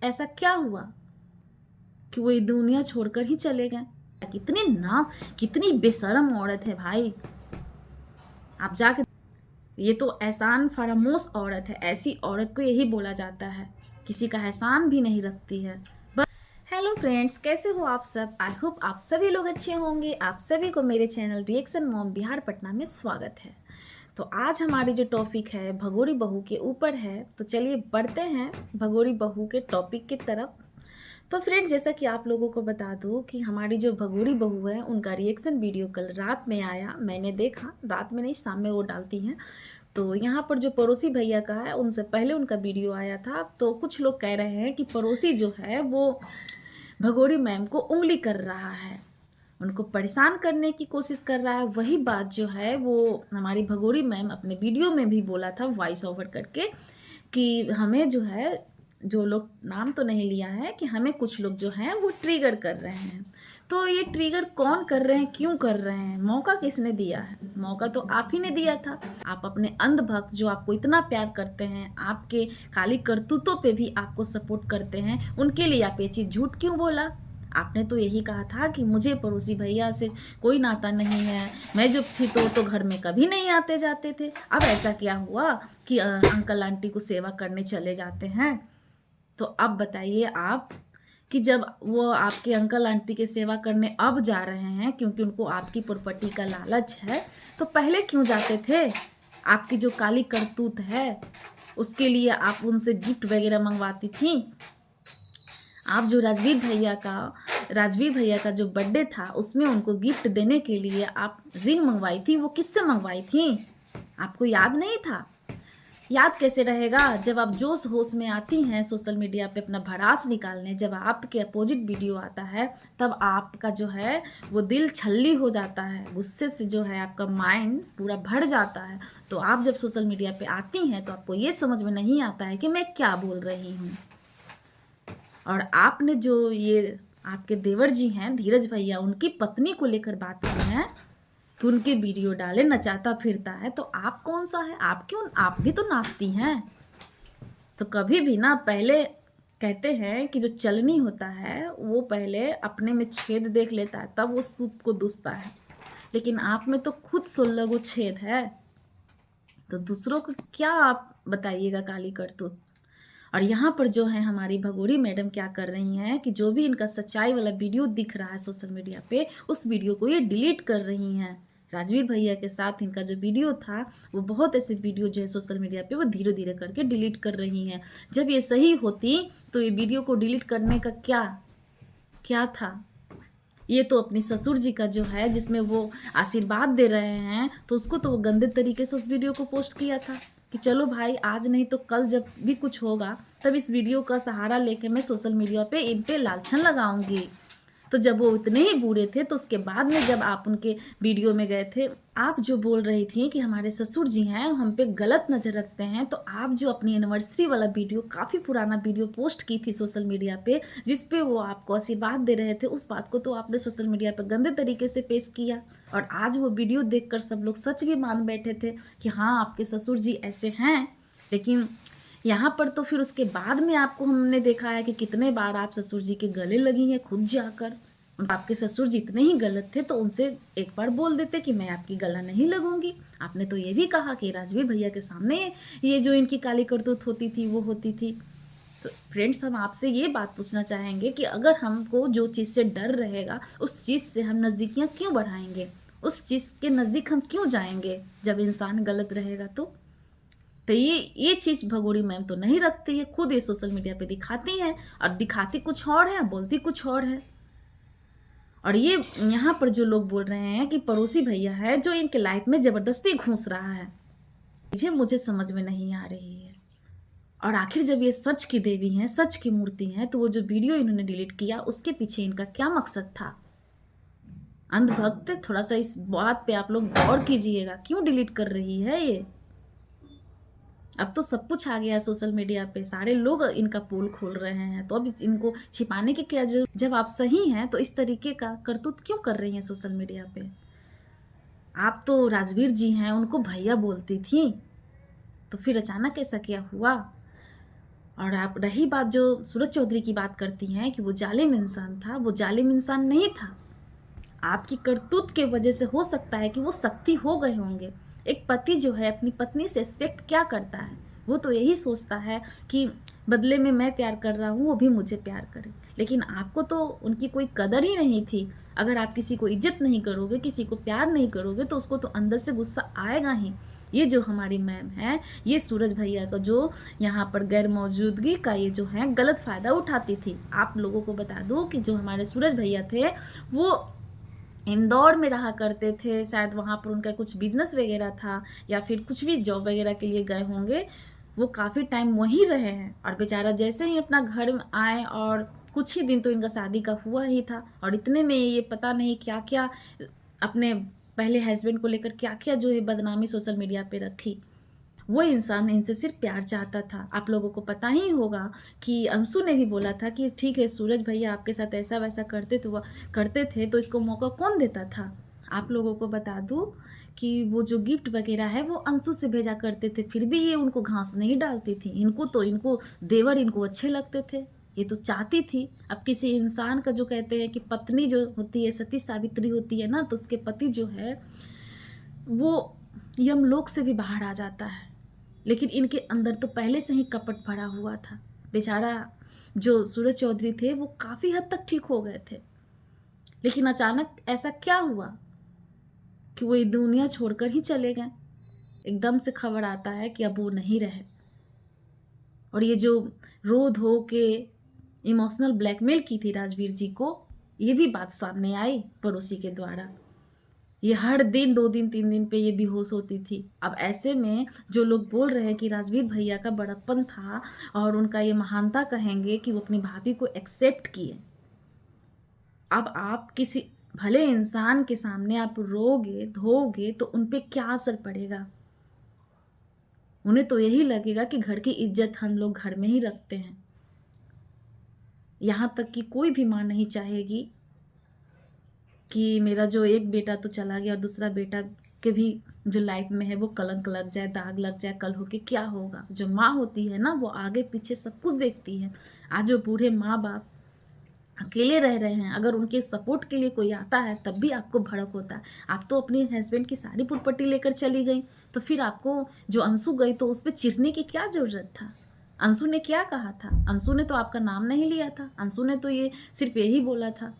ऐसा क्या हुआ कि वो ये दुनिया छोड़कर ही चले गए? कितनी बेशरम औरत है भाई। आप जाके, ये तो एहसान फरामोश औरत है। ऐसी औरत को यही बोला जाता है, किसी का एहसान भी नहीं रखती है। हेलो फ्रेंड्स, कैसे हो आप सब? आई होप आप सभी लोग अच्छे होंगे। आप सभी को मेरे channel reaction mom Bihar Patna में स्वागत है। तो आज हमारी जो टॉपिक है भगोड़ी बहू के ऊपर है। तो चलिए बढ़ते हैं भगोड़ी बहू के टॉपिक की तरफ। तो फ्रेंड्स, जैसा कि आप लोगों को बता दूं कि हमारी जो भगोड़ी बहू है उनका रिएक्शन वीडियो कल रात में आया। मैंने देखा, रात में नहीं शाम में वो डालती हैं। तो यहाँ पर जो पड़ोसी भैया का है उनसे पहले उनका वीडियो आया था। तो कुछ लोग कह रहे हैं कि पड़ोसी जो है वो भगोड़ी मैम को उंगली कर रहा है, उनको परेशान करने की कोशिश कर रहा है। वही बात जो है वो हमारी भगोड़ी मैम अपने वीडियो में भी बोला था वॉइस ओवर करके कि हमें जो है, जो लोग नाम तो नहीं लिया है, कि हमें कुछ लोग जो हैं वो ट्रिगर कर रहे हैं। तो ये ट्रिगर कौन कर रहे हैं, क्यों कर रहे हैं, मौका किसने दिया है? मौका तो आप ही ने दिया था। आप अपने अंधभक्त जो आपको इतना प्यार करते हैं, आपके काली करतूतों पे भी आपको सपोर्ट करते हैं, उनके लिए आप ये चीज़ झूठ क्यों बोला? आपने तो यही कहा था कि मुझे पड़ोसी भैया से कोई नाता नहीं है, मैं जब थी तो घर में कभी नहीं आते जाते थे। अब ऐसा क्या हुआ कि अंकल आंटी को सेवा करने चले जाते हैं? तो अब बताइए आप कि जब वो आपके अंकल आंटी की सेवा करने अब जा रहे हैं क्योंकि उनको आपकी प्रॉपर्टी का लालच है, तो पहले क्यों जाते थे? आपकी जो काली करतूत है उसके लिए आप उनसे गिफ्ट वगैरह मंगवाती थी। आप जो राजवीर भैया का जो बर्थडे था उसमें उनको गिफ्ट देने के लिए आप रिंग मंगवाई थी, वो किससे मंगवाई थी? आपको याद नहीं था? याद कैसे रहेगा जब आप जोश होश में आती हैं सोशल मीडिया पे अपना भड़ास निकालने। जब आपके अपोजिट वीडियो आता है तब आपका जो है वो दिल छल्ली हो जाता है, गुस्से से जो है आपका माइंड पूरा भर जाता है। तो आप जब सोशल मीडिया पे आती हैं तो आपको ये समझ में नहीं आता है कि मैं क्या बोल रही हूँ। और आपने जो ये आपके देवर जी हैं धीरज भैया, उनकी पत्नी को लेकर बात की है कि उनके वीडियो डाले नचाता फिरता है, तो आप कौन सा है? आप क्यों, आप भी तो नाचती हैं। तो कभी भी ना, पहले कहते हैं कि जो चलनी होता है वो पहले अपने में छेद देख लेता है तब वो सूप को दूसता है, लेकिन आप में तो खुद 16 गो छेद है, तो दूसरों को क्या आप बताइएगा काली करतूत। और यहाँ पर जो है हमारी भगोड़ी मैडम क्या कर रही हैं कि जो भी इनका सच्चाई वाला वीडियो दिख रहा है सोशल मीडिया पे, उस वीडियो को ये डिलीट कर रही हैं। राजवीर भैया के साथ इनका जो वीडियो था वो बहुत ऐसे वीडियो जो है सोशल मीडिया पे वो धीरे धीरे करके डिलीट कर रही हैं। जब ये सही होती तो ये वीडियो को डिलीट करने का क्या था? ये तो अपनी ससुर जी का जो है जिसमें वो आशीर्वाद दे रहे हैं, तो उसको तो वो गंदे तरीके से उस वीडियो को पोस्ट किया था कि चलो भाई आज नहीं तो कल जब भी कुछ होगा तब इस वीडियो का सहारा लेके मैं सोशल मीडिया पे इन पे लांछन लगाऊंगी। तो जब वो इतने ही बुरे थे तो उसके बाद में जब आप उनके वीडियो में गए थे, आप जो बोल रही थी कि हमारे ससुर जी हैं हम पे गलत नज़र रखते हैं, तो आप जो अपनी एनिवर्सरी वाला वीडियो, काफ़ी पुराना वीडियो पोस्ट की थी सोशल मीडिया पे जिस पे वो आपको आशीर्वाद दे रहे थे, उस बात को तो आपने सोशल मीडिया पे गंदे तरीके से पेश किया। और आज वो वीडियो देखकर सब लोग सच भी मान बैठे थे कि हाँ आपके ससुर जी ऐसे हैं। लेकिन यहाँ पर तो फिर उसके बाद में आपको हमने देखा है कि कितने बार आप ससुर जी के गले लगी हैं खुद जाकर। आपके ससुर जी इतने ही गलत थे तो उनसे एक बार बोल देते कि मैं आपकी गला नहीं लगूंगी। आपने तो ये भी कहा कि राजवीर भैया के सामने ये जो इनकी काली करतूत होती थी वो होती थी। तो फ्रेंड्स, हम आपसे ये बात पूछना चाहेंगे कि अगर हमको जो चीज़ से डर रहेगा उस चीज़ से हम नज़दीकियाँ क्यों बढ़ाएंगे, उस चीज़ के नज़दीक हम क्यों जाएंगे जब इंसान गलत रहेगा? तो ये चीज़ भगोड़ी मैम तो नहीं रखती है, खुद ये सोशल मीडिया पे दिखाती हैं और दिखाती कुछ और है, बोलती कुछ और है। और ये यहाँ पर जो लोग बोल रहे हैं कि पड़ोसी भैया है जो इनके लाइफ में ज़बरदस्ती घुस रहा है, मुझे समझ में नहीं आ रही है। और आखिर जब ये सच की देवी हैं, सच की मूर्ति हैं, तो वो जो वीडियो इन्होंने डिलीट किया उसके पीछे इनका क्या मकसद था? अंधभक्त, थोड़ा सा इस बात पे आप लोग गौर कीजिएगा, क्यों डिलीट कर रही है ये? अब तो सब कुछ आ गया है सोशल मीडिया पे, सारे लोग इनका पोल खोल रहे हैं, तो अब इनको छिपाने की क्या जब आप सही हैं तो इस तरीके का करतूत क्यों कर रही हैं सोशल मीडिया पे? आप तो राजवीर जी हैं, उनको भैया बोलती थी, तो फिर अचानक ऐसा क्या हुआ? और आप रही बात जो सूरज चौधरी की बात करती हैं कि वो जालिम इंसान था, वो जालिम इंसान नहीं था। आपकी करतूत के वजह से हो सकता है कि वो सख्ती हो गए होंगे। एक पति जो है अपनी पत्नी से एक्सपेक्ट क्या करता है? वो तो यही सोचता है कि बदले में मैं प्यार कर रहा हूँ, वो भी मुझे प्यार करे। लेकिन आपको तो उनकी कोई कदर ही नहीं थी। अगर आप किसी को इज्जत नहीं करोगे, किसी को प्यार नहीं करोगे, तो उसको तो अंदर से गुस्सा आएगा ही। ये जो हमारी मैम है, ये सूरज भैया का जो यहाँ पर गैर मौजूदगी का ये जो है गलत फ़ायदा उठाती थी। आप लोगों को बता दूँ कि जो हमारे सूरज भैया थे वो इंदौर में रहा करते थे, शायद वहाँ पर उनका कुछ बिजनेस वगैरह था या फिर कुछ भी जॉब वगैरह के लिए गए होंगे। वो काफ़ी टाइम वहीं रहे हैं और बेचारा जैसे ही अपना घर में आए और कुछ ही दिन तो इनका शादी का हुआ ही था और इतने में ये पता नहीं क्या क्या अपने पहले हस्बैंड को लेकर क्या क्या जो है बदनामी सोशल मीडिया पे रखी। वो इंसान इनसे सिर्फ प्यार चाहता था। आप लोगों को पता ही होगा कि अंशु ने भी बोला था कि ठीक है सूरज भैया आपके साथ ऐसा वैसा करते थे तो इसको मौका कौन देता था। आप लोगों को बता दूं कि वो जो गिफ्ट वगैरह है वो अंशु से भेजा करते थे, फिर भी ये उनको घास नहीं डालती थी। इनको देवर इनको अच्छे लगते थे, ये तो चाहती थी। अब किसी इंसान का जो कहते हैं कि पत्नी जो होती है सती सावित्री होती है ना, तो उसके पति जो है वो यमलोक से भी बाहर आ जाता है। लेकिन इनके अंदर तो पहले से ही कपट भरा हुआ था। बेचारा जो सूरज चौधरी थे वो काफ़ी हद तक ठीक हो गए थे, लेकिन अचानक ऐसा क्या हुआ कि वो ये दुनिया छोड़कर ही चले गए। एकदम से खबर आता है कि अब वो नहीं रहे। और ये जो रो धो के इमोशनल ब्लैकमेल की थी राजवीर जी को, ये भी बात सामने आई पड़ोसी के द्वारा। ये हर दिन 2 दिन 3 दिन पे ये बेहोश होती थी। अब ऐसे में जो लोग बोल रहे हैं कि राजवीर भैया का बड़प्पन था और उनका ये महानता कहेंगे कि वो अपनी भाभी को एक्सेप्ट किए। अब आप किसी भले इंसान के सामने आप रोगे धोगे तो उन पे क्या असर पड़ेगा? उन्हें तो यही लगेगा कि घर की इज्जत हम लोग घर में ही रखते हैं। यहाँ तक कि कोई भी माँ नहीं चाहेगी कि मेरा जो एक बेटा तो चला गया और दूसरा बेटा के भी जो लाइफ में है वो कलंक लग जाए, दाग लग जाए, कल होके क्या होगा। जो माँ होती है ना वो आगे पीछे सब कुछ देखती है। आज जो बूढ़े माँ बाप अकेले रह रहे हैं, अगर उनके सपोर्ट के लिए कोई आता है तब भी आपको भड़क होता है। आप तो अपने हस्बैंड की सारी प्रॉपर्टी लेकर चली गई, तो फिर आपको जो अंशु गई तो उस पर चिढ़ने की क्या ज़रूरत था? अंशु ने क्या कहा था? अंशु ने तो आपका नाम नहीं लिया था। अंशु ने तो ये सिर्फ यही बोला था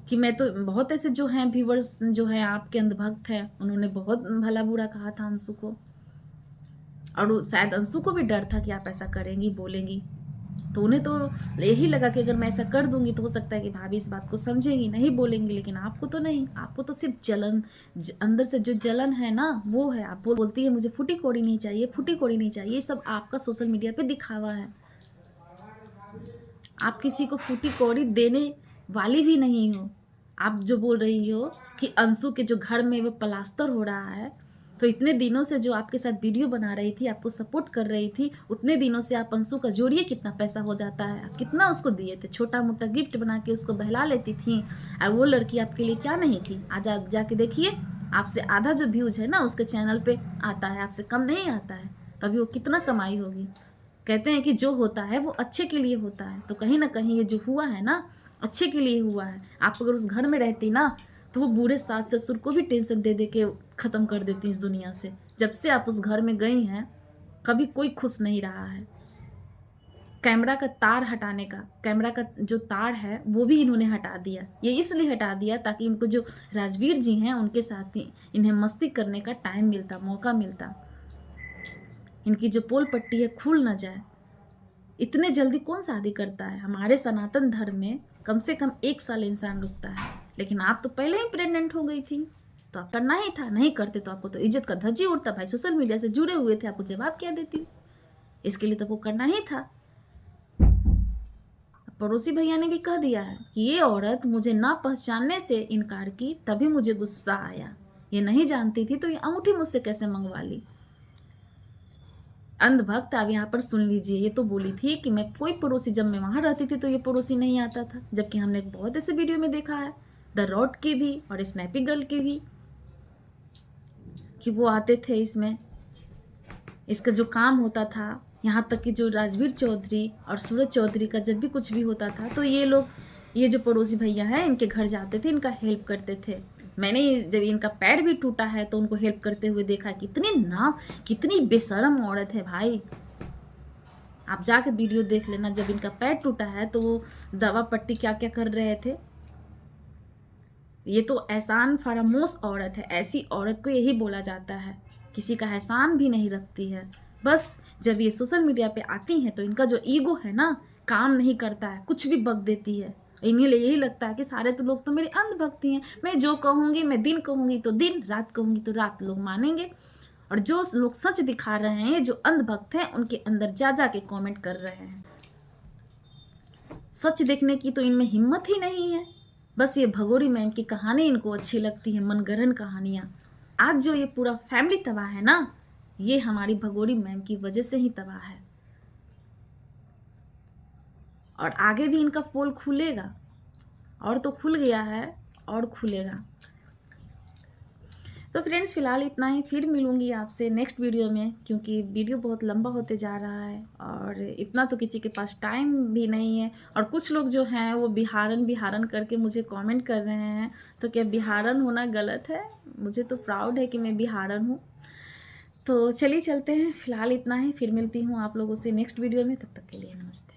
कि मैं तो बहुत ऐसे जो हैं व्यूवर्स जो हैं आपके अंधभक्त हैं, उन्होंने बहुत भला बुरा कहा था अंशु को। और शायद अंशु को भी डर था कि आप ऐसा करेंगी बोलेंगी, तो उन्हें तो यही लगा कि अगर मैं ऐसा कर दूंगी तो हो सकता है कि भाभी इस बात को समझेगी, नहीं बोलेंगी। लेकिन आपको तो नहीं, आपको तो सिर्फ जलन, अंदर से जो जलन है ना वो है। आप बोलती है मुझे फूटी कौड़ी नहीं चाहिए, फूटी कौड़ी नहीं चाहिए। ये सब आपका सोशल मीडिया पे दिखावा है। आप किसी को फूटी कौड़ी देने वाली भी नहीं हो। आप जो बोल रही हो कि अंशु के जो घर में वो प्लास्टर हो रहा है, तो इतने दिनों से जो आपके साथ वीडियो बना रही थी, आपको सपोर्ट कर रही थी, उतने दिनों से आप अंशु का जोड़िए कितना पैसा हो जाता है। आप कितना उसको दिए थे, छोटा मोटा गिफ्ट बना के उसको बहला लेती थी। और वो लड़की आपके लिए क्या नहीं थी? आज आप जाके देखिए, आपसे आधा जो व्यूज है ना उसके चैनल पे आता है, आपसे कम नहीं आता है। तभी वो कितना कमाई होगी। कहते हैं कि जो होता है वो अच्छे के लिए होता है, तो कहीं ना कहीं ये जो हुआ है ना अच्छे के लिए हुआ है। आप अगर उस घर में रहती ना तो वो बूढ़े सास ससुर को भी टेंशन दे दे के ख़त्म कर देती इस दुनिया से। जब से आप उस घर में गई हैं कभी कोई खुश नहीं रहा है। कैमरा का तार हटाने का, कैमरा का जो तार है वो भी इन्होंने हटा दिया। ये इसलिए हटा दिया ताकि इनको जो राजवीर जी हैं उनके साथ ही इन्हें मस्ती करने का टाइम मिलता, मौका मिलता। इनकी जो पोल पट्टी है खुल ना जाए। इतने जल्दी कौन शादी करता है? हमारे सनातन धर्म में कम से कम 1 साल इंसान रुकता है। लेकिन आप तो पहले ही प्रेग्नेंट हो गई थी, तो आप करना ही था। नहीं करते तो आपको तो इज्जत का धज्जी उड़ता। भाई सोशल मीडिया से जुड़े हुए थे, आपको जवाब क्या देती? इसके लिए तो वो करना ही था। पड़ोसी भैया ने भी कह दिया है कि ये औरत मुझे ना पहचानने से इनकार की, तभी मुझे गुस्सा आया। ये नहीं जानती थी तो ये अंगूठी मुझसे कैसे मंगवा ली? अंधभक्त आप यहाँ पर सुन लीजिए। ये तो बोली थी कि मैं कोई पड़ोसी, जब मैं वहाँ रहती थी तो ये पड़ोसी नहीं आता था, जबकि हमने बहुत ऐसे वीडियो में देखा है, द रॉड के भी और स्नैपी गर्ल के भी, कि वो आते थे। इसमें इसका जो काम होता था यहाँ तक कि जो राजवीर चौधरी और सूरज चौधरी का जब भी कुछ भी होता था तो ये लोग, ये जो पड़ोसी भैया हैं, इनके घर जाते थे, इनका हेल्प करते थे। मैंने जब इनका पैर भी टूटा है तो उनको हेल्प करते हुए देखा। कितनी बेशरम औरत है भाई। आप जाके वीडियो देख लेना, जब इनका पैर टूटा है तो वो दवा पट्टी क्या क्या कर रहे थे। ये तो एहसान फरामोश औरत है। ऐसी औरत को यही बोला जाता है, किसी का एहसान भी नहीं रखती है। बस जब ये सोशल मीडिया पे आती हैं तो इनका जो ईगो है ना, काम नहीं करता है, कुछ भी बक देती है। इन्हें यही लगता है कि सारे तो लोग तो मेरे अंधभक्त ही हैं, मैं जो कहूँगी, मैं दिन कहूँगी तो दिन, रात कहूँगी तो रात, लोग मानेंगे। और जो लोग सच दिखा रहे हैं, जो अंधभक्त हैं, उनके अंदर जा जा के कॉमेंट कर रहे हैं। सच देखने की तो इनमें हिम्मत ही नहीं है। बस ये भगोरी मैम की कहानी इनको अच्छी लगती है, मनगढ़ंत कहानियाँ। आज जो ये पूरा फैमिली तबाह है ना, ये हमारी भगोरी मैम की वजह से ही तबाह है। और आगे भी इनका पोल खुलेगा, और तो खुल गया है और खुलेगा। तो फ्रेंड्स फिलहाल इतना ही, फिर मिलूंगी आपसे नेक्स्ट वीडियो में, क्योंकि वीडियो बहुत लंबा होते जा रहा है और इतना तो किसी के पास टाइम भी नहीं है। और कुछ लोग जो हैं वो बिहारन करके मुझे कमेंट कर रहे हैं, तो क्या बिहारन होना गलत है? मुझे तो प्राउड है कि मैं बिहारन हूँ। तो चलिए चलते हैं, फिलहाल इतना ही, फिर मिलती हूँ आप लोगों से नेक्स्ट वीडियो में। तब तक के लिए नमस्ते।